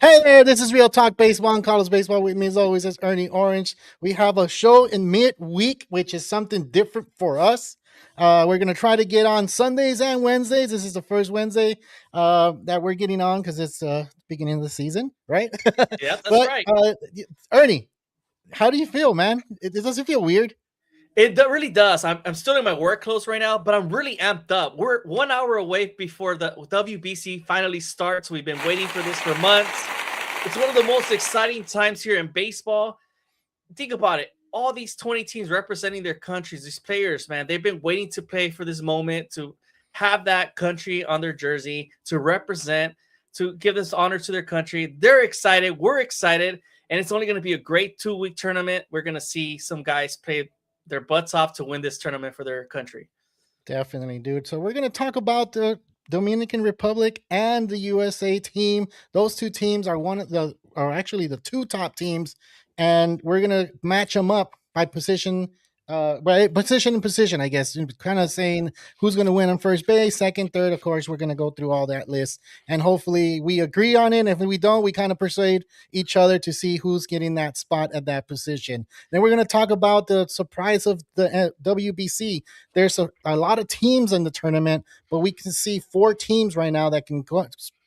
Hey there, this is Real Talk Baseball and Carlos Baseball. With me as always is ErnieOrange. We have a show in midweek, which is something different for us. We're going to try to get on Sundays and Wednesdays. This is the first Wednesday that we're getting on because it's beginning of the season, right? Yep, that's but right. Ernie, how do you feel, man? It doesn't feel weird. Really does. I'm still in my work clothes right now, but I'm really amped up. We're 1 hour away before the WBC finally starts. We've been waiting for this for months. It's one of the most exciting times here in baseball. Think about it. All these 20 teams representing their countries, these players, man, they've been waiting to play for this moment, to have that country on their jersey, to represent, to give this honor to their country. They're excited. We're excited. And it's only going to be a great 2-week tournament. We're going to see some guys play their butts off to win this tournament for their country. Definitely, dude. So we're going to talk about the Dominican Republic and the USA team. Those two teams are actually the two top teams, and we're going to match them up by position, by position and position, I guess. Kind of saying who's going to win on first base, second, third. Of course, we're going to go through all that list, and hopefully we agree on it. If we don't, we kind of persuade each other to see who's getting that spot at that position. Then we're going to talk about the surprise of the WBC. There's a lot of teams in the tournament, but we can see four teams right now that can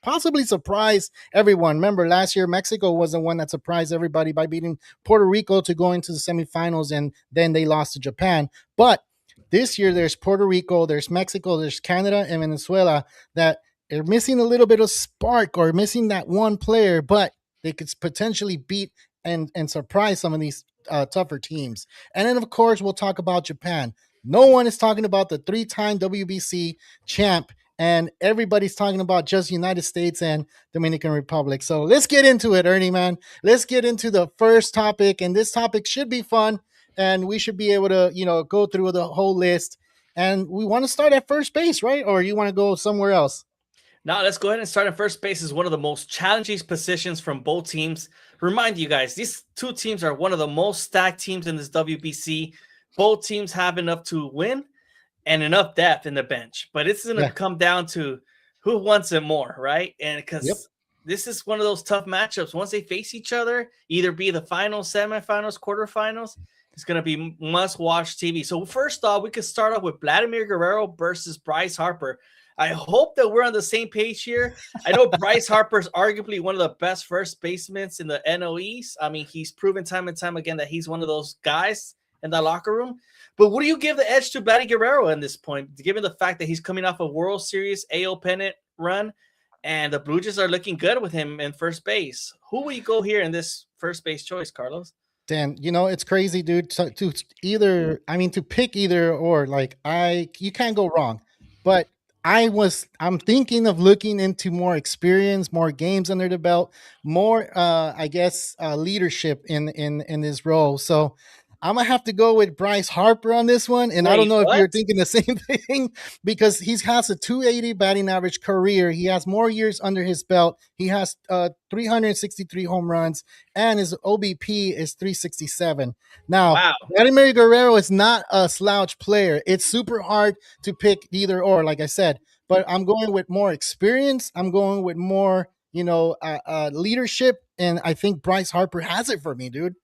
possibly surprise everyone. Remember, last year Mexico was the one that surprised everybody by beating Puerto Rico to go into the semifinals, and then they lost to Japan. But this year there's Puerto Rico, there's Mexico, there's Canada, and Venezuela that are missing a little bit of spark or missing that one player, but they could potentially beat and surprise some of these tougher teams. And then, of course, we'll talk about Japan. No one is talking about the three-time WBC champ, and everybody's talking about just United States and Dominican Republic. So let's get into it, Ernie, man. Let's get into the first topic, and this topic should be fun, and we should be able to, go through the whole list. And we want to start at first base, right? Or you want to go somewhere else? Now, let's go ahead and start at first base. Is one of the most challenging positions from both teams. Remind you guys, these two teams are one of the most stacked teams in this WBC. Both teams have enough to win and enough depth in the bench, but it's going to Yeah. come down to who wants it more, right? And Yep. because this is one of those tough matchups. Once they face each other, either be the finals, semifinals, quarterfinals, it's going to be must-watch TV. So first off, we could start off with Vladimir Guerrero versus Bryce Harper. I hope that we're on the same page here. I know Bryce Harper is arguably one of the best first basemen in the NOEs. I mean, he's proven time and time again that he's one of those guys in that locker room. But what do you give the edge to Vladdy Guerrero at this point, given the fact that he's coming off a World Series AL pennant run and the Blue Jays are looking good with him in first base? Who will you go here in this first base choice, Carlos? Dan, it's crazy, dude. To pick either or, you can't go wrong. But I'm thinking of looking into more experience, more games under the belt, more, I guess, leadership in this role. So I'm gonna have to go with Bryce Harper on this one, and I don't Wait, know if what? you're thinking the same thing because he has a 280 batting average career. He has more years under his belt. He has 363 home runs, and his OBP is 367. Now, Wow. Vladimir Guerrero is not a slouch player. It's super hard to pick either or, like I said. But I'm going with more experience. I'm going with more, leadership, and I think Bryce Harper has it for me, dude.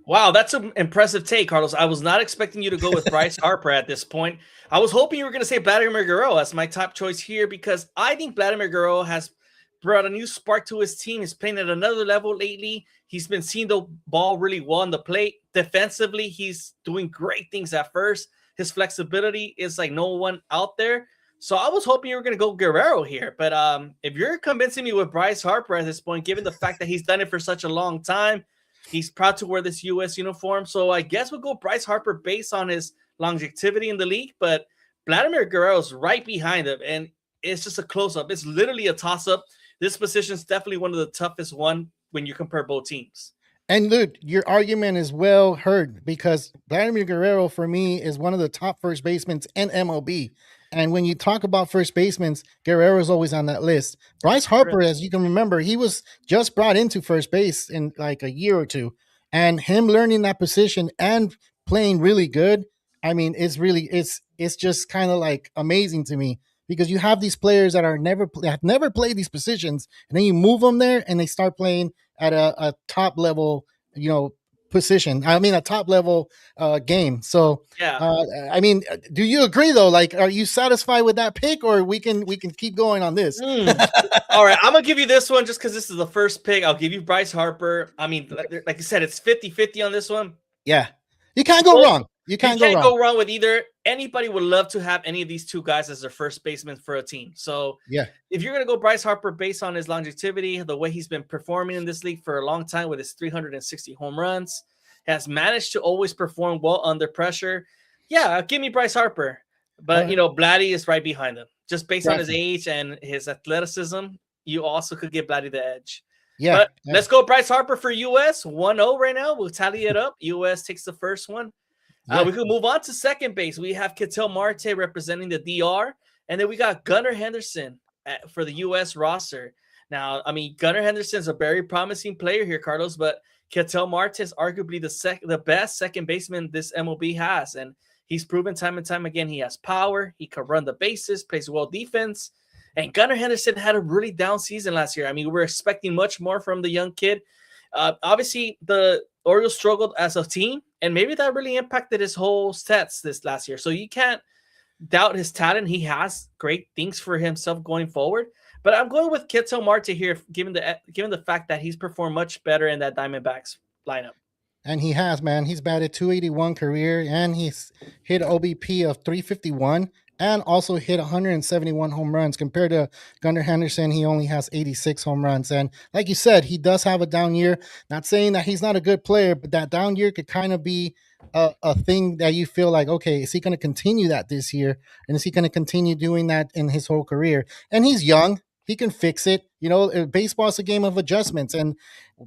Wow, that's an impressive take, Carlos. I was not expecting you to go with Bryce Harper at this point. I was hoping you were going to say Vladimir Guerrero as my top choice here because I think Vladimir Guerrero has brought a new spark to his team. He's playing at another level lately. He's been seeing the ball really well on the plate. Defensively, he's doing great things at first. His flexibility is like no one out there. So I was hoping you were going to go Guerrero here. But if you're convincing me with Bryce Harper at this point, given the fact that he's done it for such a long time, he's proud to wear this U.S. uniform. So I guess we'll go Bryce Harper based on his longevity in the league. But Vladimir Guerrero's right behind him. And it's just a close-up. It's literally a toss-up. This position is definitely one of the toughest one when you compare both teams. And Luke, your argument is well heard because Vladimir Guerrero, for me, is one of the top first basemen in MLB. And when you talk about first basemen, Guerrero is always on that list. Bryce Harper, as you can remember, he was just brought into first base in like a year or two. And him learning that position and playing really good, I mean, it's just kind of like amazing to me because you have these players that have never played these positions, and then you move them there and they start playing at a top level, position. I mean, a top level game. So, Yeah. I mean, do you agree though? Like, are you satisfied with that pick, or we can keep going on this? All right, I'm gonna give you this one just because this is the first pick. I'll give you Bryce Harper. I mean, like you said, it's 50-50 on this one. Yeah, you can't go wrong. You You can't go can't wrong. go wrong with either. Anybody would love to have any of these two guys as their first baseman for a team. So Yeah, if you're going to go Bryce Harper based on his longevity, the way he's been performing in this league for a long time with his 360 home runs, has managed to always perform well under pressure. Yeah, give me Bryce Harper. But, Vladdy is right behind him. Just based on his age and his athleticism, you also could give Vladdy the edge. yeah. But let's go Bryce Harper for U.S. 1-0 right now. We'll tally it up. U.S. takes the first one. Yeah. We could move on to second base. We have Ketel Marte representing the DR, and then we got Gunnar Henderson for the U.S. roster. Now, I mean, Gunnar Henderson's a very promising player here, Carlos, but Ketel Marte is arguably the best second baseman this MLB has, and he's proven time and time again he has power, he can run the bases, plays well defense, and Gunnar Henderson had a really down season last year. I mean, we were expecting much more from the young kid. Obviously, the Orioles struggled as a team, and maybe that really impacted his whole stats this last year. So you can't doubt his talent. He has great things for himself going forward. But I'm going with Ketel Marte here, given the fact that he's performed much better in that Diamondbacks lineup. And he has, man. He's batted 281 career, and he's hit OBP of 351, and also hit 171 home runs. Compared to Gunnar Henderson, he only has 86 home runs. And like you said, he does have a down year. Not saying that he's not a good player, but that down year could kind of be a thing that you feel like, okay, is he going to continue that this year? And is he going to continue doing that in his whole career? And he's young. He can fix it. Baseball is a game of adjustments. And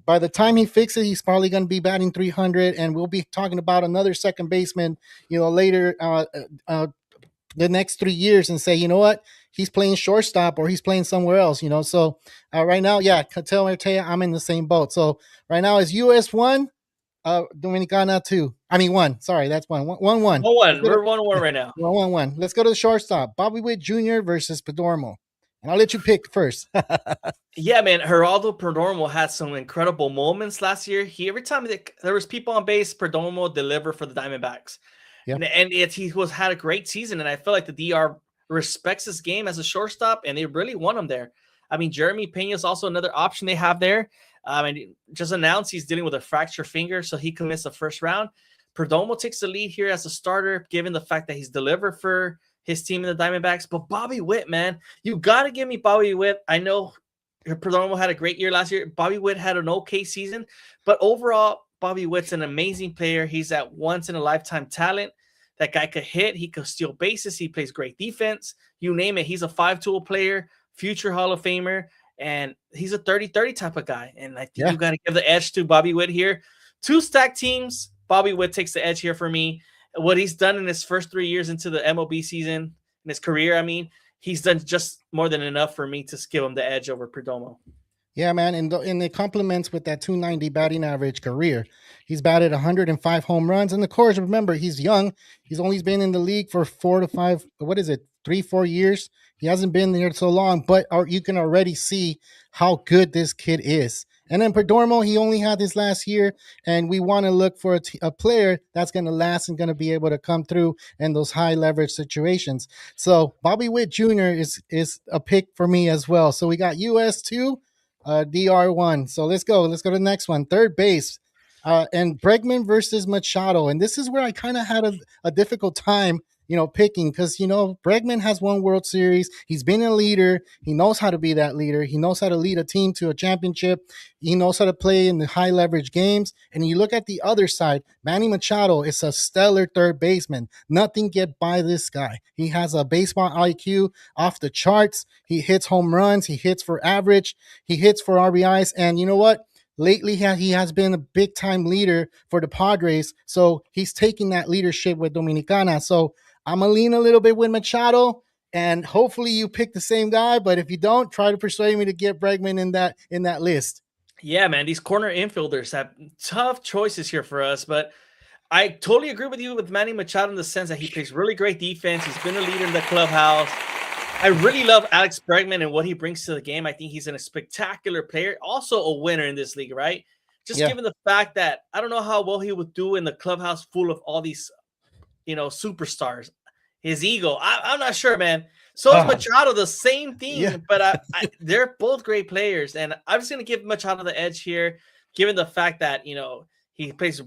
by the time he fixes it, he's probably going to be batting 300. And we'll be talking about another second baseman, later the next 3 years and say, you know what, he's playing shortstop or he's playing somewhere else, So right now, yeah, Ketel Marte, I'm in the same boat. So right now is US 1, Dominicana 2. I mean 1. Sorry, that's 1. 1-1. 1-1. We're 1-1 right now. 1-1. Let's go to the shortstop. Bobby Witt Jr. versus Perdomo. And I'll let you pick first. Yeah, man. Geraldo Perdomo had some incredible moments last year. Every time there was people on base, Perdomo delivered for the Diamondbacks. Yeah. And he had a great season. And I feel like the DR respects his game as a shortstop, and they really want him there. I mean, Jeremy Pena is also another option they have there. And just announced he's dealing with a fractured finger, so he could miss the first round. Perdomo takes the lead here as a starter, given the fact that he's delivered for his team in the Diamondbacks. But Bobby Witt, man, you got to give me Bobby Witt. I know Perdomo had a great year last year. Bobby Witt had an okay season. But overall, Bobby Witt's an amazing player. He's that once-in-a-lifetime talent. That guy could hit. He could steal bases. He plays great defense. You name it. He's a five-tool player, future Hall of Famer, and he's a 30-30 type of guy. And I think you got to give the edge to Bobby Witt here. Two stacked teams. Bobby Witt takes the edge here for me. What he's done in his first 3 years into the MLB season, in his career, I mean, he's done just more than enough for me to give him the edge over Perdomo. Yeah, man, and it complements with that 290 batting average career. He's batted 105 home runs, and of course, remember, he's young. He's only been in the league for 4 to 5, 3-4 years. He hasn't been there so long, but you can already see how good this kid is. And then Perdomo, he only had his last year, and we want to look for a player that's going to last and going to be able to come through in those high leverage situations. So Bobby Witt Jr. is a pick for me as well. So we got US 2, DR 1. So let's go to the next one. Third base, and Bregman versus Machado. And this is where I kind of had a difficult time picking, because Bregman has won World Series. He's been a leader. He knows how to be that leader. He knows how to lead a team to a championship. He knows how to play in the high leverage games. And you look at the other side, Manny Machado is a stellar third baseman. Nothing get by this guy. He has a baseball IQ off the charts. He hits home runs. He hits for average. He hits for RBIs. And you know what? Lately, he has been a big-time leader for the Padres, so he's taking that leadership with Dominicana. So I'm going to lean a little bit with Machado, and hopefully you pick the same guy, but if you don't, try to persuade me to get Bregman in that list. Yeah, man, these corner infielders have tough choices here for us, but I totally agree with you with Manny Machado in the sense that he plays really great defense. He's been a leader in the clubhouse. I really love Alex Bregman and what he brings to the game. I think he's a spectacular player, also a winner in this league, right? Just Yeah. given the fact that I don't know how well he would do in the clubhouse full of all these, superstars. His ego, I'm not sure, man. So is Ah, Machado, the same yeah. thing, but they're both great players, and I'm just gonna give Machado the edge here, given the fact that he plays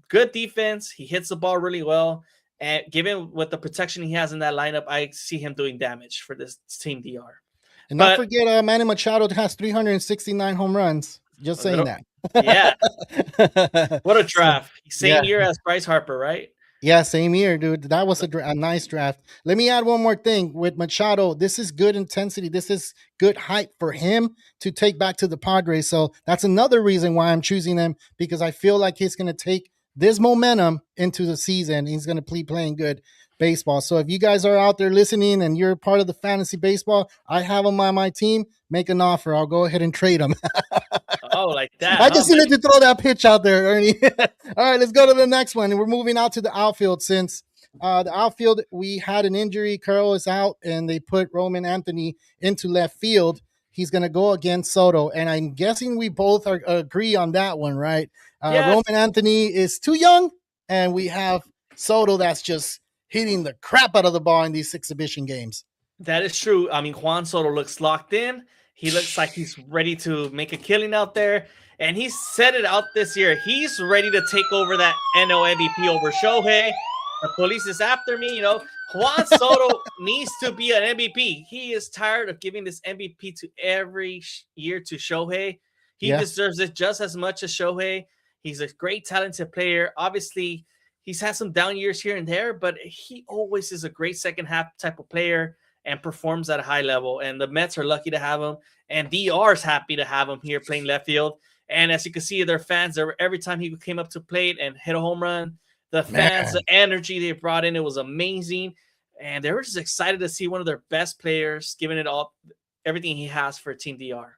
good defense, he hits the ball really well, and given what the protection he has in that lineup, I see him doing damage for this team DR. And not But forget, Manny Machado has 369 home runs. Just a saying little, that. yeah, what a So, draft! yeah. Same year as Bryce Harper, right? Yeah, same year, dude. That was a nice draft. Let me add one more thing with Machado. This is good intensity. This is good hype for him to take back to the Padres. So that's another reason why I'm choosing him, because I feel like he's going to take this momentum into the season. He's going to be playing good baseball. So if you guys are out there listening and you're part of the fantasy baseball, I have him on my team. Make an offer. I'll go ahead and trade him. Oh, like that, I huh? just needed to throw that pitch out there, Ernie. All right, let's go to the next one. And we're moving out to the outfield since the outfield, we had an injury. Carl is out, and they put Roman Anthony into left field. He's going to go against Soto. And I'm guessing we both agree on that one, right? Yes, Roman Anthony is too young, and we have Soto that's just hitting the crap out of the ball in these exhibition games. that is true. I mean, Juan Soto looks locked in. He looks like he's ready to make a killing out there. And he set it out this year. He's ready to take over that NL MVP over Shohei. The police is after me. Juan Soto needs to be an MVP. He is tired of giving this MVP to every year to Shohei. He Yeah. deserves it just as much as Shohei. He's a great, talented player. Obviously, he's had some down years here and there, but he always is a great second half type of player and performs at a high level. And the Mets are lucky to have him. And DR is happy to have him here playing left field. And as you can see, their fans, every time he came up to plate and hit a home run, the fans, Man. the energy they brought in, it was amazing. And they were just excited to see one of their best players giving it all, everything he has for Team DR.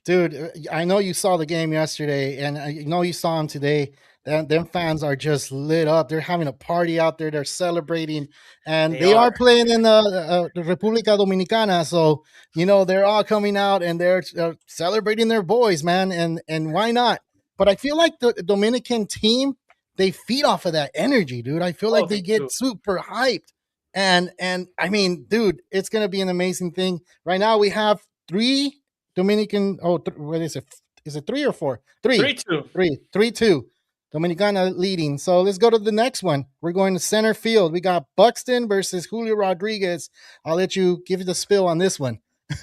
Dude, I know you saw the game yesterday, and I know you saw him today. Them fans are just lit up. They're having a party out there. They're celebrating, and They they are are. playing in the República Dominicana. So they're all coming out and they're celebrating their boys, man. And why not? But I feel like the Dominican team, they feed off of that energy, dude. I feel Oh, like they they do. get super hyped, and I mean, dude, it's gonna be an amazing thing. Right now, we have three Dominican. What is it? Is it three or four? Three, 3-2. three, 3-2. Dominicana leading. So let's go to the next one. We're going to center field. We got Buxton versus Julio Rodriguez. I'll let you give you the spill on this one.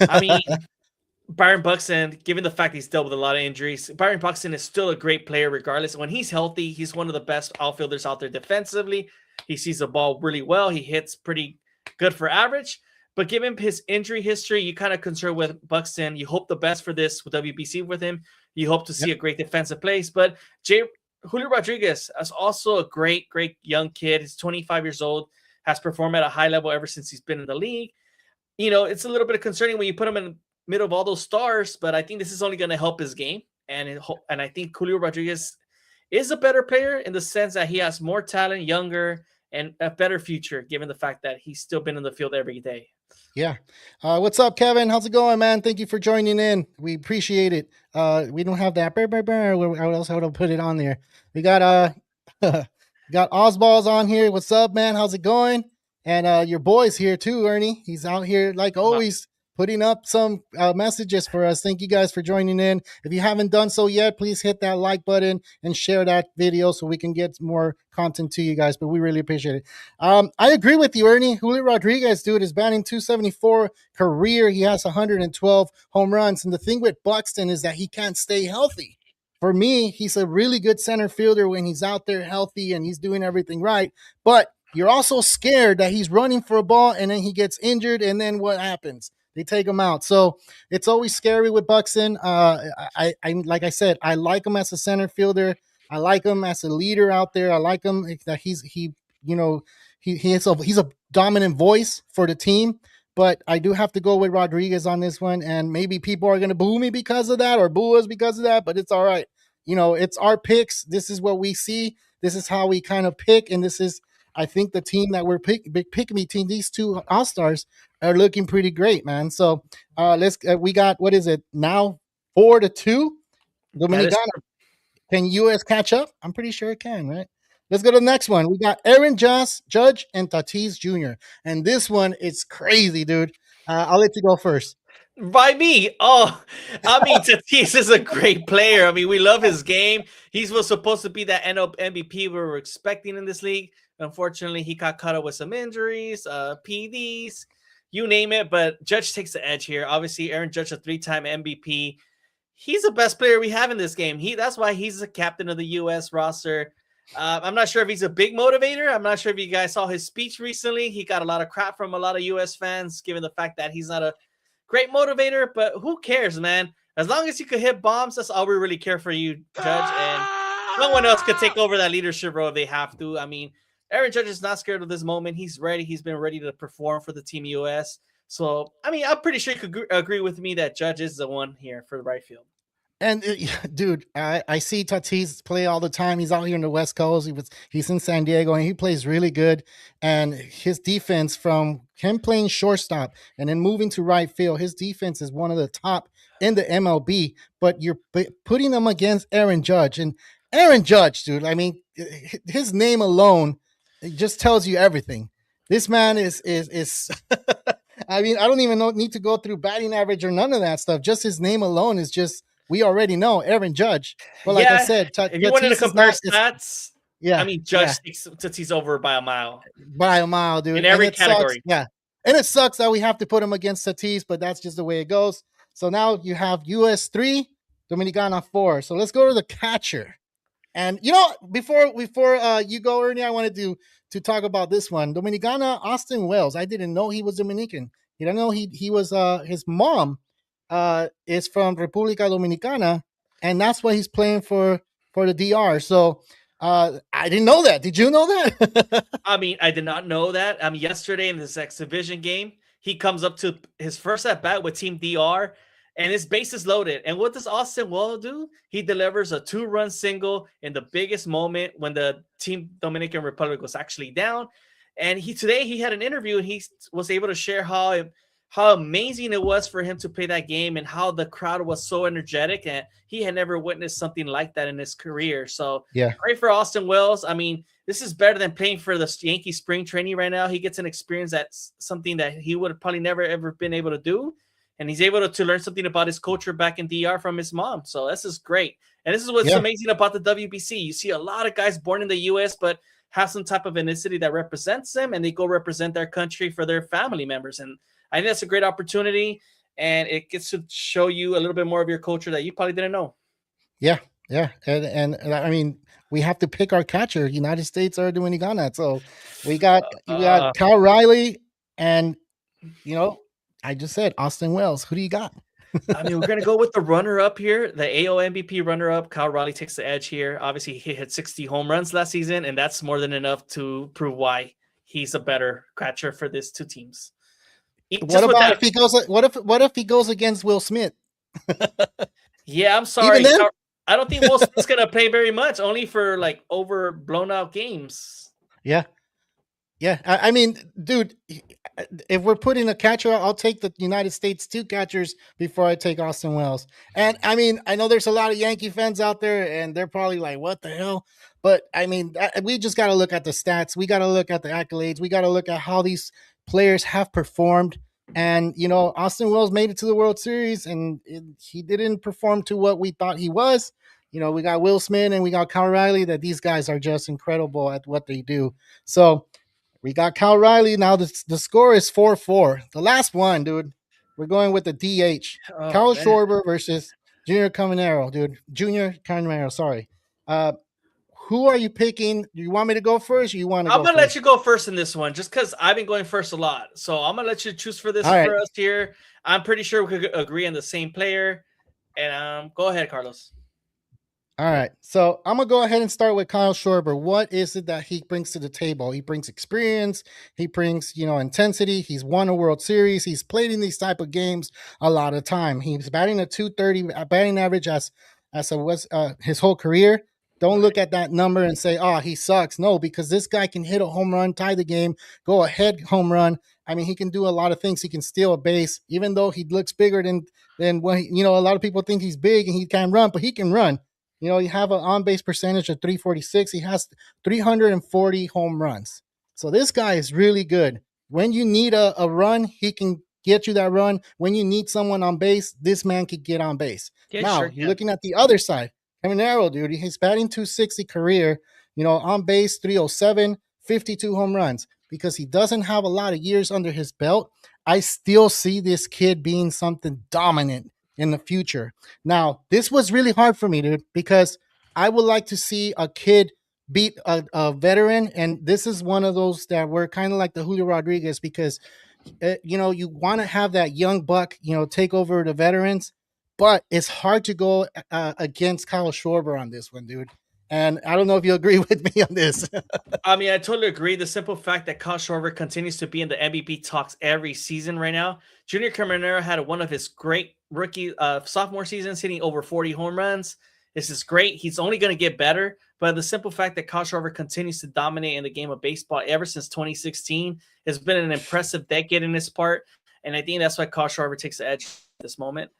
I mean, Byron Buxton, given the fact he's dealt with a lot of injuries, Byron Buxton is still a great player regardless. When he's healthy, he's one of the best outfielders out there defensively. He sees the ball really well. He hits pretty good for average. But given his injury history, you kind of concerned with Buxton. You hope the best for this with WBC with him. You hope to see a great defensive place. But Julio Rodriguez is also a great, great young kid. He's 25 years old, has performed at a high level ever since he's been in the league. It's a little bit concerning when you put him in the middle of all those stars, but I think this is only going to help his game. And I think Julio Rodriguez is a better player in the sense that he has more talent, younger, and a better future, given the fact that he's still been in the field every day. Yeah. What's up, Kevin? How's it going, man? Thank you for joining in. We appreciate it. We don't have that. What else would I put it on there? We got got Osballs on here. What's up, man? How's it going? And your boy's here too, Ernie. He's out here like always putting up some messages for us. Thank you guys for joining in. If you haven't done so yet, please hit that like button and share that video so we can get more content to you guys. But we really appreciate it. I agree with you, Ernie. Julio Rodriguez, dude, is batting 274 career. He has 112 home runs. And the thing with Buxton is that he can't stay healthy. For me, he's a really good center fielder when he's out there healthy and he's doing everything right. But you're also scared that he's running for a ball and then he gets injured, and then what happens? They take him out. So it's always scary with Buxton. I like I said, I like him as a center fielder. I like him as a leader out there. I like him that he's a dominant voice for the team. But I do have to go with Rodriguez on this one, and maybe people are going to boo me because of that or boo us because of that. But it's all right. It's our picks. This is what we see. This is how we kind of pick, and this is, I think, the team that we're picking between these two All-Stars are looking pretty great, man. So let's we got, what is it now, 4-2 That is Dominicana. Can US catch up? I'm pretty sure it can, right? Let's go to the next one. We got Aaron Judge and Tatis Jr. And this one is crazy, dude. I'll let you go first. by me. Oh, I mean, Tatis is a great player. I mean, we love his game. He was supposed to be that NL MVP we were expecting in this league. Unfortunately, he got caught up with some injuries, PDs, you name it. But Judge takes the edge here. Obviously, Aaron Judge, a 3-time MVP. He's the best player we have in this game. That's why he's the captain of the U.S. roster. I'm not sure if he's a big motivator. I'm not sure if you guys saw his speech recently. He got a lot of crap from a lot of U.S. fans, given the fact that he's not a great motivator. But who cares, man? As long as you could hit bombs, that's all we really care for you, Judge. And no one else could take over that leadership role if they have to. I mean, Aaron Judge is not scared of this moment. He's ready. He's been ready to perform for the Team U.S. So, I mean, I'm pretty sure you could agree with me that Judge is the one here for the right field. And dude, I see Tatis play all the time. He's out here in the West Coast. He's in San Diego, and he plays really good. And his defense, from him playing shortstop and then moving to right field, his defense is one of the top in the MLB. But you're putting them against Aaron Judge, and Aaron Judge, dude. I mean, his name alone, it just tells you everything. This man is. I mean, I don't even need to go through batting average or none of that stuff. Just his name alone is just, we already know Aaron Judge. But like I said, if you wanted to compare stats, yeah, I mean, Judge takes Tatis over by a mile. By a mile, dude. In every category. Sucks, yeah. And it sucks that we have to put him against Tatis, but that's just the way it goes. So now you have US 3, Dominicana 4. So let's go to the catcher. And before you go, Ernie, I wanted to talk about this one. Dominicana, Austin Wells. I didn't know he was Dominican. You don't know he was his mom is from República Dominicana, and that's why he's playing for the DR. So I didn't know that. Did you know that? I mean, I did not know that. Yesterday in this exhibition game, he comes up to his first at bat with Team DR, and his base is loaded. And what does Austin Wells do? He delivers a 2-run single in the biggest moment when the Team Dominican Republic was actually down. And today he had an interview, and he was able to share how amazing it was for him to play that game and how the crowd was so energetic, and he had never witnessed something like that in his career. So yeah, great for Austin Wells. I mean, this is better than playing for the Yankee spring training right now. He gets an experience that's something that he would have probably never ever been able to do. And he's able to learn something about his culture back in DR from his mom. So this is great. And this is what's amazing about the WBC. You see a lot of guys born in the U.S., but have some type of ethnicity that represents them, and they go represent their country for their family members. And I think that's a great opportunity, and it gets to show you a little bit more of your culture that you probably didn't know. Yeah. And I mean, we have to pick our catcher, United States or Dominicana. So we got Cal Riley, and I just said Austin Wells. Who do you got? I mean, we're going to go with the runner-up here. The AL MVP runner-up, Cal Riley, takes the edge here. Obviously, he hit 60 home runs last season, and that's more than enough to prove why he's a better catcher for these two teams. What about if he goes? What if he goes against Will Smith? Yeah, I'm sorry. I don't think Will Smith's going to play very much, only for like over blown out games. Yeah. I mean, dude, if we're putting a catcher, I'll take the United States 2 catchers before I take Austin Wells. And I mean, I know there's a lot of Yankee fans out there, and they're probably like, what the hell? But I mean, we just got to look at the stats. We got to look at the accolades. We got to look at how these players have performed. And, Austin Wells made it to the World Series, and he didn't perform to what we thought he was. We got Will Smith and we got Cal Riley, that these guys are just incredible at what they do. So we got Cal Riley. Now the score is 4-4. The last one, dude. We're going with the DH. Carl Schwarber versus Junior Caminero, dude. Junior Caminero, sorry. Who are you picking? Do you want me to go first, or you want to I'm going to let you go first in this one, just because I've been going first a lot. So I'm going to let you choose for this for us here. I'm pretty sure we could agree on the same player. And go ahead, Carlos. All right. So I'm going to go ahead and start with Kyle Schwarber. What is it that he brings to the table? He brings experience. He brings, intensity. He's won a World Series. He's played in these type of games a lot of time. He's batting a .230 batting average as his whole career. Don't look at that number and say, "Oh, he sucks." No, because this guy can hit a home run, tie the game, go ahead home run. I mean, he can do a lot of things. He can steal a base, even though he looks bigger than when a lot of people think he's big and he can't run, but he can run. You have an on base percentage of 346. He has 340 home runs. So this guy is really good. When you need a run, he can get you that run. When you need someone on base, this man could get on base. Yeah, Now sure you're can. looking at the other side. Caminero, dude, he's batting 260 career, on base 307, 52 home runs. Because he doesn't have a lot of years under his belt, I still see this kid being something dominant in the future. Now, this was really hard for me, dude, because I would like to see a kid beat a veteran. And this is one of those that were kind of like the Julio Rodriguez, because you want to have that young buck, take over the veterans, but it's hard to go against Kyle Schwarber on this one, dude. And I don't know if you agree with me on this. I mean, I totally agree. The simple fact that Kyle Schwarber continues to be in the MVP talks every season right now. Junior Caminero had one of his great rookie sophomore seasons, hitting over 40 home runs. This is great. He's only going to get better. But the simple fact that Kyle Schwarber continues to dominate in the game of baseball ever since 2016 has been an impressive decade in this part. And I think that's why Kyle Schwarber takes the edge at this moment.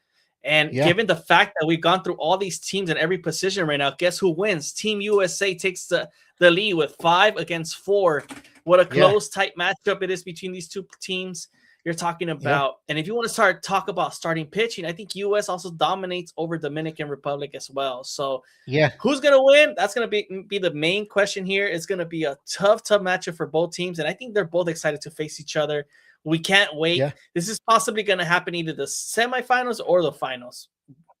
And Yeah, given the fact that we've gone through all these teams in every position right now, guess who wins? Team USA takes the lead with 5-4. What a yeah, close, tight matchup it is between these two teams. You're talking yeah, about, and if you want to talk about starting pitching, I think US also dominates over Dominican Republic as well. So yeah, who's going to win? That's going to be the main question here. It's going to be a tough matchup for both teams. And I think they're both excited to face each other. We can't wait. yeah, This is possibly going to happen either the semifinals or the finals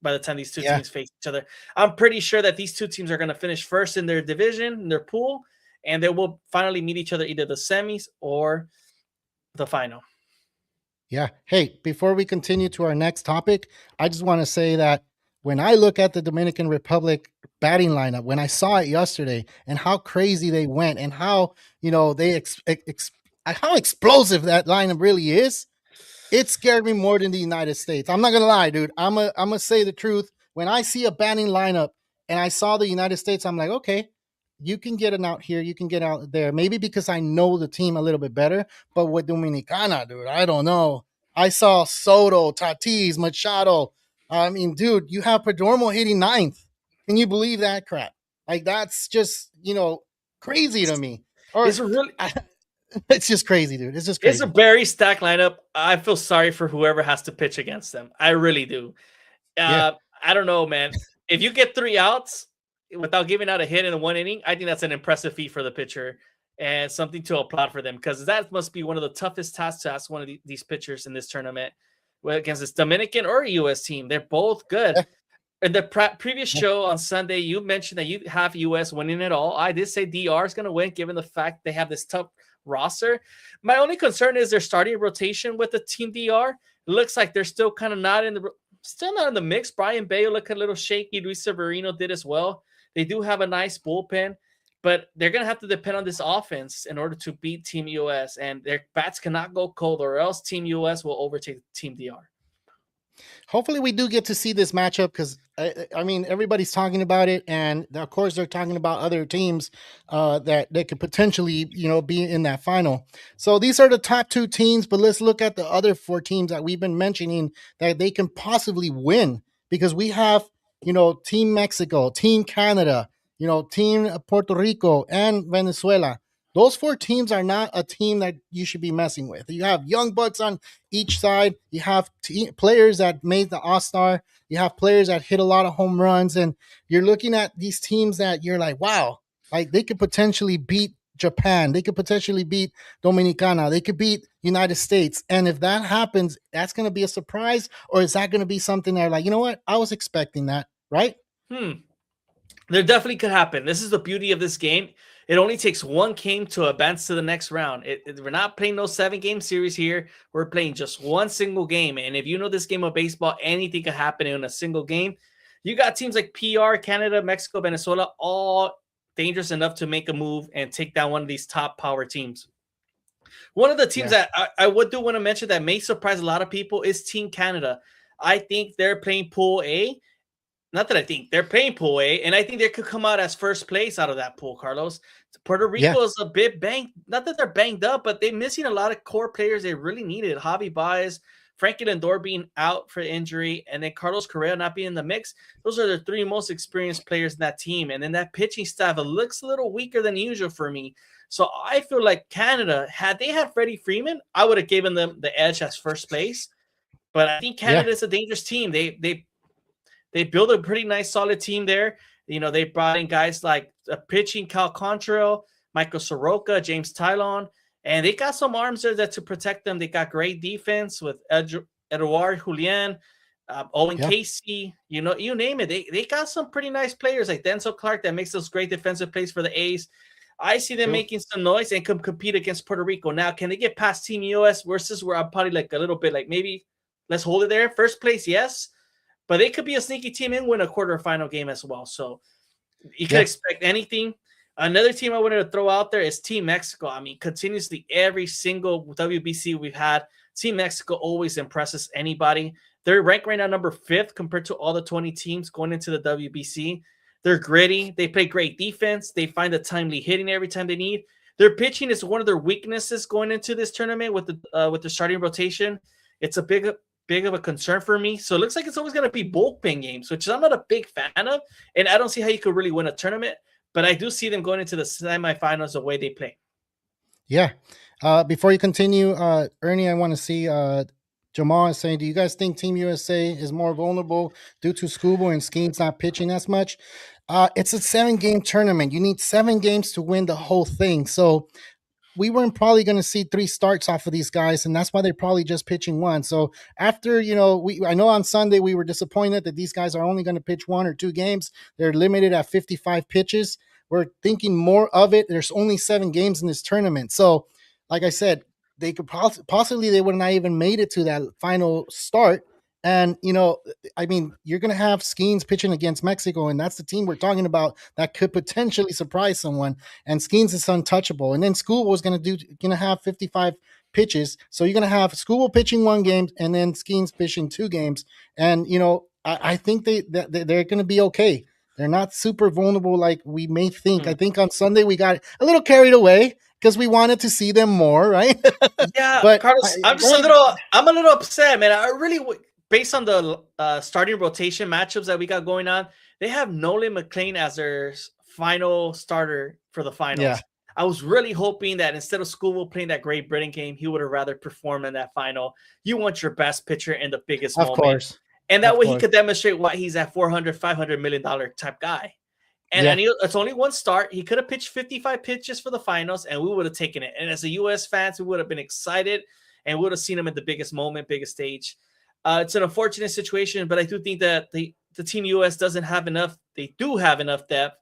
by the time these two yeah. teams face each other. I'm pretty sure that these two teams are going to finish first in their division, in their pool, and they will finally meet each other either the semis or the final. Yeah. Hey, before we continue to our next topic, I just want to say that when I look at the Dominican Republic batting lineup, when I saw it yesterday and how crazy they went and how, how explosive that lineup really is, it scared me more than the United States. I'm not gonna lie, dude. I'm gonna say the truth. When I see a batting lineup and I saw the United States, I'm like, okay, you can get an out here, you can get out there. Maybe because I know the team a little bit better. But with Dominicana, dude, I don't know. I saw Soto, Tatis, Machado. I mean, dude, you have Perdomo hitting ninth. Can you believe that crap? Like that's just crazy to me. It's Or a really it's just crazy, dude. It's just it's a crazy. very stacked lineup. I feel sorry for whoever has to pitch against them. I really do. Yeah, I don't know, man. If you get 3 outs without giving out a hit in 1 inning, I think that's an impressive feat for the pitcher and something to applaud for them, because that must be one of the toughest tasks to ask one of these pitchers in this tournament against this Dominican or US team. They're both good. yeah, In the previous yeah. show on Sunday, you mentioned that you have US winning it all. I did say DR is going to win given the fact they have this tough roster. My only concern is their starting rotation with the team DR. It looks like they're still kind of not in the mix. Brian Bayo looked a little shaky. Luis Severino did as well. They do have a nice bullpen, but they're going to have to depend on this offense in order to beat Team US, and their bats cannot go cold or else Team US will overtake Team DR. Hopefully we do get to see this matchup because I mean everybody's talking about it, and of course they're talking about other teams that they could potentially be in that final. So these are the top two teams, but let's look at the other four teams that we've been mentioning that they can possibly win, because we have Team Mexico, Team Canada, Team Puerto Rico, and Venezuela. Those four teams are not a team that you should be messing with. You have young bucks on each side. You have players that made the All Star. You have players that hit a lot of home runs, and you're looking at these teams that you're like, wow, like they could potentially beat Japan. They could potentially beat Dominicana. They could beat United States. And if that happens, that's going to be a surprise, or is that going to be something that like, you know what, I was expecting that, right? There definitely could happen. This is the beauty of this game. It only takes one game to advance to the next round. We're not playing no 7-game series here. We're playing just one single game. And if you know this game of baseball, anything could happen in a single game. You got teams like PR, Canada, Mexico, Venezuela, all dangerous enough to make a move and take down one of these top power teams. One of the teams Yeah. that I would do want to mention that may surprise a lot of people is Team Canada. I think they're playing Pool A. not that I think they're playing Pool A, and I think they could come out as first place out of that pool, Carlos. Puerto Yeah, Rico is a bit banged, not that they're banged up, but they're missing a lot of core players they really needed. Javi Baez, Frankie Lindor being out for injury, and then Carlos Correa not being in the mix. Those are the three most experienced players in that team. And then that pitching staff, it looks a little weaker than usual for me. So I feel like Canada, had they had Freddie Freeman, I would have given them the edge as first place. But I think yeah, Canada is a dangerous team. They built a pretty nice, solid team there. You know, they brought in guys like pitching Cal Contrail, Michael Soroka, James Tylon, and they got some arms there that to protect them. They got great defense with Eduard Julian, Owen yeah, Casey, you know, you name it. They got some pretty nice players like Denzel Clark that makes those great defensive plays for the A's. I see them true. making some noise and can compete against Puerto Rico. Now, can they get past Team US versus where I'm probably like a little bit like maybe let's hold it there. First place, yes. But they could be a sneaky team and win a quarterfinal game as well. So you could Yeah, expect anything. Another team I wanted to throw out there is Team Mexico. I mean, continuously every single WBC we've had, Team Mexico always impresses anybody. They're ranked right now number 5th compared to all the 20 teams going into the WBC. They're gritty. They play great defense. They find the timely hitting every time they need. Their pitching is one of their weaknesses going into this tournament with the starting rotation. It's a big of a concern for me. So it looks like it's always going to be bullpen games, which I'm not a big fan of. And I don't see how you could really win a tournament, but I do see them going into the semifinals the way they play. yeah. Before you continue, Ernie, I want to see Jamal is saying, do you guys think Team USA is more vulnerable due to Scuba and Skeens not pitching as much? It's a 7-game tournament. You need 7 games to win the whole thing. So we weren't probably going to see 3 starts off of these guys, and that's why they're probably just pitching one. So after, I know on Sunday we were disappointed that these guys are only going to pitch 1 or 2 games. They're limited at 55 pitches. We're thinking more of it. There's only 7 games in this tournament. So, like I said, they could possibly they would not even made it to that final start. And I mean, you're going to have Skeens pitching against Mexico, and that's the team we're talking about that could potentially surprise someone. And Skeens is untouchable. And then School was going to have 55 pitches, so you're going to have School pitching 1 game, and then Skeens pitching 2 games. And I think they're going to be okay. They're not super vulnerable like we may think. I think on Sunday we got a little carried away because we wanted to see them more, right? Yeah, but Carlos, I'm a little upset, man. I really, based on the starting rotation matchups that we got going on, they have Nolan McLean as their final starter for the finals. Yeah. I was really hoping that instead of School playing that Great Britain game, he would have rather performed in that final. You want your best pitcher in the biggest Of moment. course. And that Of way course. he could demonstrate why he's at $400-500 million type guy. And Yeah. I knew it's only 1 start. He could have pitched 55 pitches for the finals, and we would have taken it. And as a U.S. fans, we would have been excited, and we would have seen him at the biggest moment, biggest stage. It's an unfortunate situation, but I do think that the Team U.S. doesn't have enough. They do have enough depth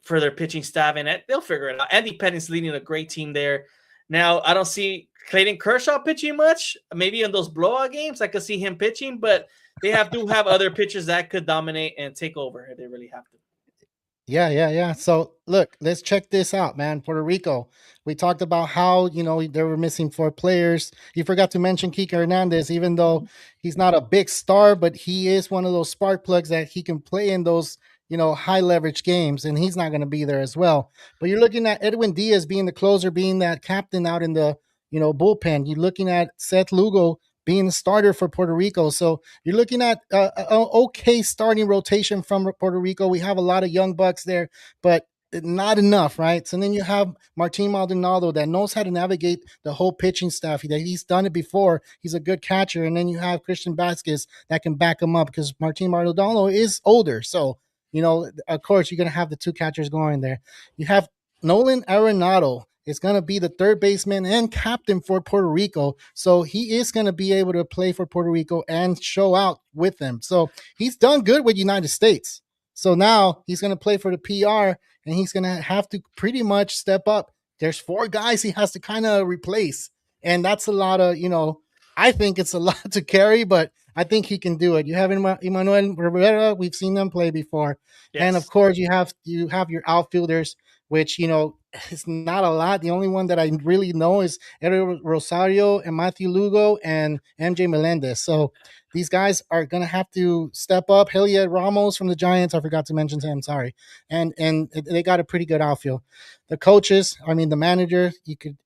for their pitching staff, and they'll figure it out. Andy Pettine's leading a great team there. Now, I don't see Clayton Kershaw pitching much. Maybe in those blowout games, I could see him pitching, but they do have other pitchers that could dominate and take over if they really have to. Yeah. So look, let's check this out, man. Puerto Rico. We talked about how, they were missing 4 players. You forgot to mention Kike Hernandez, even though he's not a big star, but he is one of those spark plugs that he can play in those, high leverage games, and he's not going to be there as well. But you're looking at Edwin Diaz being the closer, being that captain out in the, bullpen. You're looking at Seth Lugo being the starter for Puerto Rico. So you're looking at an okay starting rotation from Puerto Rico. We have a lot of young bucks there, but not enough, right? So then you have Martin Maldonado that knows how to navigate the whole pitching staff. He's done it before. He's a good catcher. And then you have Christian Vasquez that can back him up because Martin Maldonado is older. So, of course, you're going to have the 2 catchers going there. You have Nolan Arenado is going to be the 3rd baseman and captain for Puerto Rico. So he is going to be able to play for Puerto Rico and show out with them. So he's done good with United States. So now he's going to play for the PR, and he's going to have to pretty much step up. There's 4 guys he has to kind of replace. And that's a lot of, I think it's a lot to carry, but I think he can do it. You have Emmanuel Rivera. We've seen them play before. Yes. And of course you have your outfielders which, it's not a lot. The only one that I really know is Eddie Rosario and Matthew Lugo and MJ Melendez. So these guys are gonna have to step up. Heliot Ramos from the Giants, I forgot to mention him. Sorry, and they got a pretty good outfield. The coaches, I mean, the manager,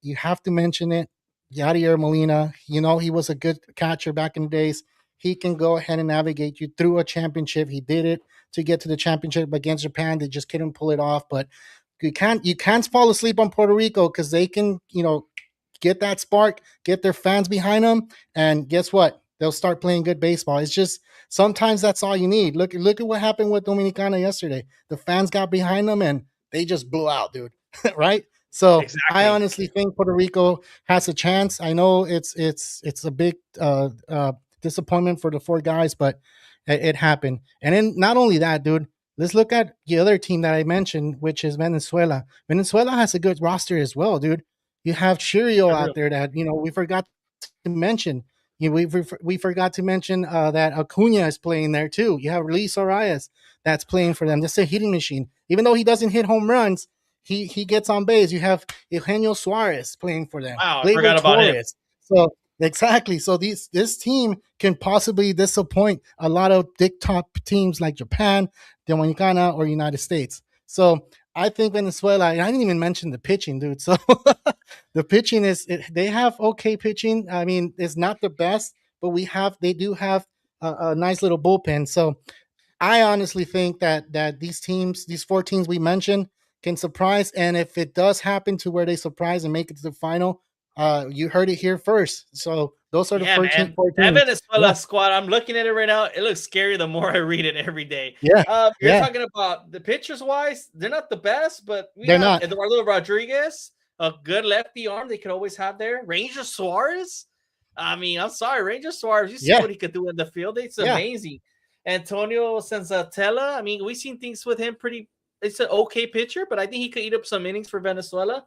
you have to mention it. Yadier Molina, he was a good catcher back in the days. He can go ahead and navigate you through a championship. He did it to get to the championship against Japan. They just couldn't pull it off. But you can't fall asleep on Puerto Rico because they can, get that spark, get their fans behind them, and guess what? They'll start playing good baseball. It's just sometimes that's all you need. Look at what happened with Dominicana yesterday. The fans got behind them and they just blew out, dude. Right? So I Exactly. honestly think Puerto Rico has a chance. I know it's a big disappointment for the four guys, but it happened. And then not only that, dude. Let's look at the other team that I mentioned, which is Venezuela. Venezuela has a good roster as well, dude. You have Chirio out there that we forgot to mention. We forgot to mention that Acuna is playing there too. You have Luis Arias that's playing for them. That's a hitting machine. Even though he doesn't hit home runs, he gets on base. You have Eugenio Suarez playing for them. Wow, I Gleyber forgot about him. Torres. So exactly. So this team can possibly disappoint a lot of big top teams like Japan, Dominicana, or United States. So I think Venezuela, and I didn't even mention the pitching, dude. So the pitching they have okay pitching. I mean, it's not the best, but they do have a nice little bullpen. So I honestly think that these four teams we mentioned can surprise, and if it does happen to where they surprise and make it to the final, you heard it here first. So those are the Yeah, man. four That teams. Yeah, Venezuela squad, I'm looking at it right now. It looks scary the more I read it every day. yeah, You're yeah. talking about the pitchers wise, they're not the best, but we They're have not. Eduardo Rodriguez, a good lefty arm they could always have there. Ranger Suarez. I mean, I'm sorry, Ranger Suarez. You see Yeah, what he could do in the field. It's yeah. amazing. Antonio Senzatella. I mean, we've seen things with him pretty. It's an okay pitcher, but I think he could eat up some innings for Venezuela.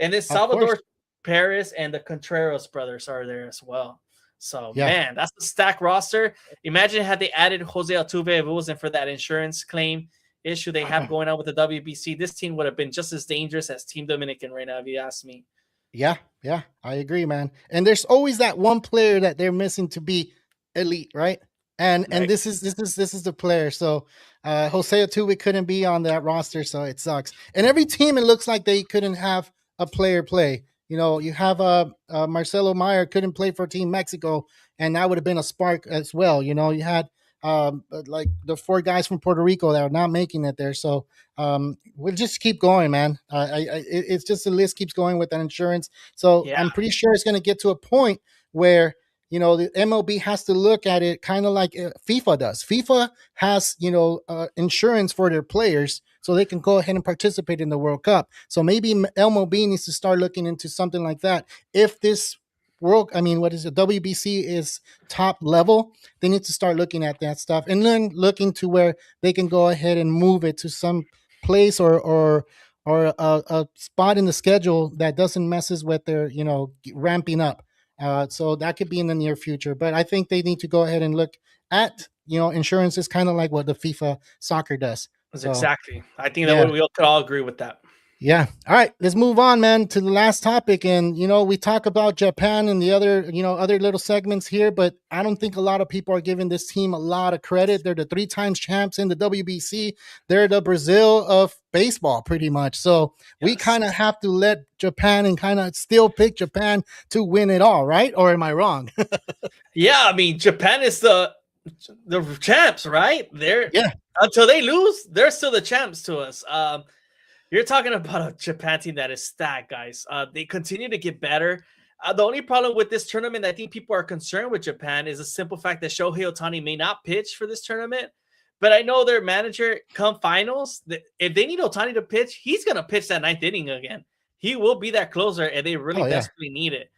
And then Of course. Salvador Perez and the Contreras brothers are there as well. So, Yeah. man, that's a stacked roster. Imagine had they added Jose Altuve if it wasn't for that insurance claim issue they have going on with the WBC. This team would have been just as dangerous as Team Dominican right now, if you ask me. Yeah, yeah, I agree, man. And there's always that one player that they're missing to be elite, right? And Right. this is the player. So Jose Altuve couldn't be on that roster, so it sucks. And every team, it looks like they couldn't have a player play. You have Marcelo Meyer couldn't play for Team Mexico, and that would have been a spark as well. You had like the four guys from Puerto Rico that are not making it there. So we'll just keep going, man. It's just the list keeps going with that insurance. So Yeah. I'm pretty sure it's going to get to a point where the MLB has to look at it kind of like FIFA does. FIFA has insurance for their players so they can go ahead and participate in the World Cup. So maybe MLB needs to start looking into something like that. If this what is it? WBC is top level. They need to start looking at that stuff and then looking to where they can go ahead and move it to some place or a spot in the schedule that doesn't messes with their ramping up. So that could be in the near future. But I think they need to go ahead and look at insurance is kind of like what the FIFA soccer does. That's So exactly. I think that yeah. we could all agree with that. Yeah. All right. Let's move on, man, to the last topic. And, we talk about Japan and the other little segments here, but I don't think a lot of people are giving this team a lot of credit. They're the 3 times champs in the WBC. They're the Brazil of baseball, pretty much. So we Yes. kind of have to let Japan and kind of still pick Japan to win it all, right? Or am I wrong? Yeah, I mean, Japan is the champs, right? They're Yeah. until they lose, they're still the champs to us. You're talking about a Japan team that is stacked, guys. They continue to get better. The only problem with this tournament, I think people are concerned with Japan, is the simple fact that Shohei Ohtani may not pitch for this tournament. But I know their manager, come finals, if they need Ohtani to pitch, he's going to pitch that 9th inning again. He will be that closer, and they really desperately need it.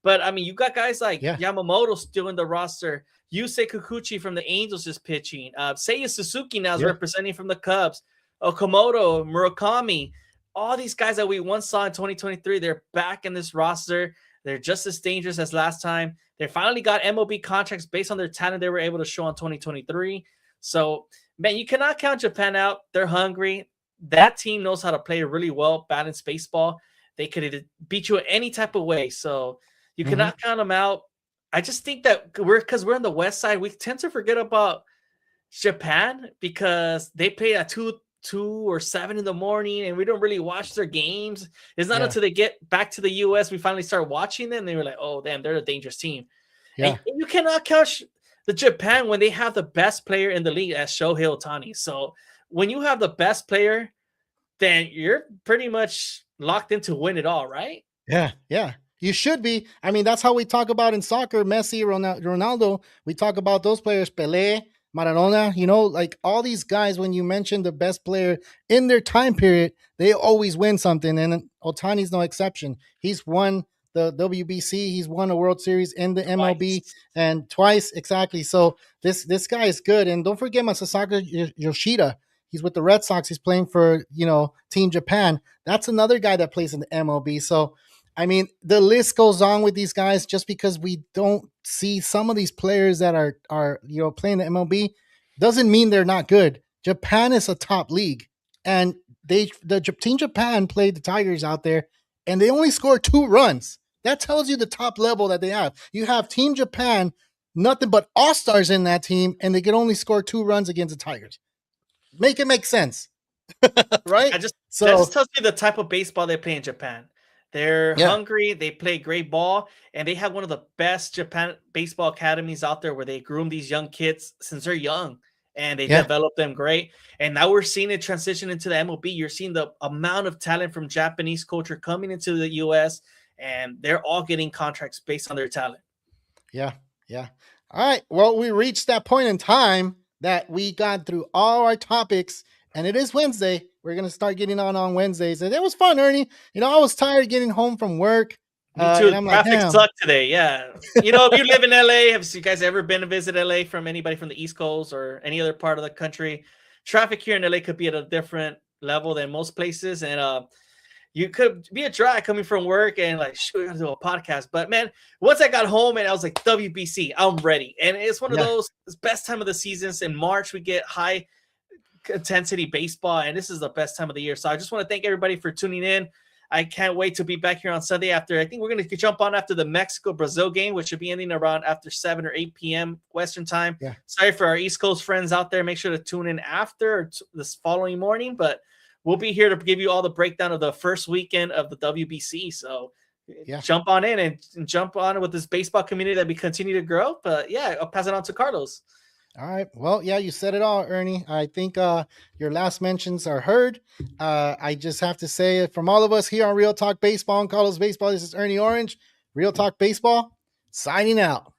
But, I mean, you got guys like Yamamoto still in the roster. Yusei Kikuchi from the Angels is pitching. Seiya Suzuki now is representing from the Cubs. Okamoto, Murakami, all these guys that we once saw in 2023, they're back in this roster. They're just as dangerous as last time. They finally got MLB contracts based on their talent they were able to show in 2023. So, man, you cannot count Japan out. They're hungry. that team knows how to play really well, balanced baseball. They could beat you any type of way. So you Mm-hmm. cannot count them out. I just think that because we're on the West side, we tend to forget about Japan because they play at 2 or 7 in the morning, and we don't really watch their games. It's not Yeah. until they get back to the U.S. we finally start watching them. And they were like, "Oh, damn, they're a dangerous team." And Yeah. you cannot count the Japan when they have the best player in the league as Shohei Ohtani. So when you have the best player, then you're pretty much locked in to win it all, right? Yeah, yeah. You should be. I mean, that's how we talk about in soccer, Messi, Ronaldo. We talk about those players, Pelé, Maradona, like all these guys, when you mention the best player in their time period, they always win something. And Otani's no exception. He's won the WBC, he's won a World Series in the MLB, Twice. and twice exactly. So this guy is good. And don't forget Masasaka Yoshida. He's with the Red Sox. He's playing for, Team Japan. That's another guy that plays in the MLB. So I mean, the list goes on with these guys just because we don't see some of these players that are playing the MLB doesn't mean they're not good. Japan is a top league, and Team Japan played the Tigers out there, and they only scored 2 runs. That tells you the top level that they have. You have Team Japan, nothing but all stars in that team, and they can only score 2 runs against the Tigers. Make it make sense, right? I just That just So tells me the type of baseball they play in Japan. They're yeah, hungry, they play great ball, and they have one of the best Japan baseball academies out there where they groom these young kids since they're young and they yeah. develop them great. And now we're seeing it transition into the MLB. You're seeing the amount of talent from Japanese culture coming into the US, and they're all getting contracts based on their talent. Yeah, yeah. All right. Well, we reached that point in time that we got through all our topics, and it is Wednesday. We're gonna start getting on Wednesdays, and it was fun, Ernie. I was tired getting home from work, Me too. and I'm like, Traffic damn. sucked today. Yeah. If you live in LA, have you guys ever been to visit LA from anybody from the East Coast or any other part of the country? Traffic here in LA could be at a different level than most places. And you could be a drag coming from work and like, shoot, we're gonna do a podcast. But man, once I got home and I was like, WBC, I'm ready. And it's one of Yeah, those best time of the seasons. In March, we get high intensity baseball, and this is the best time of the year. So I just want to thank everybody for tuning in. I can't wait to be back here on Sunday after. I think we're going to jump on after the Mexico-Brazil game, which should be ending around after 7 or 8 p.m. Western time. yeah, Sorry for our East Coast friends out there. Make sure to tune in after this following morning, but we'll be here to give you all the breakdown of the first weekend of the WBC. So yeah. jump on in and jump on with this baseball community that we continue to grow. But yeah, I'll pass it on to Carlos. All right. Well, yeah, you said it all, Ernie. I think your last mentions are heard. I just have to say, from all of us here on Real Talk Baseball and Carlos Baseball, this is Ernie Orange. Real Talk Baseball, signing out.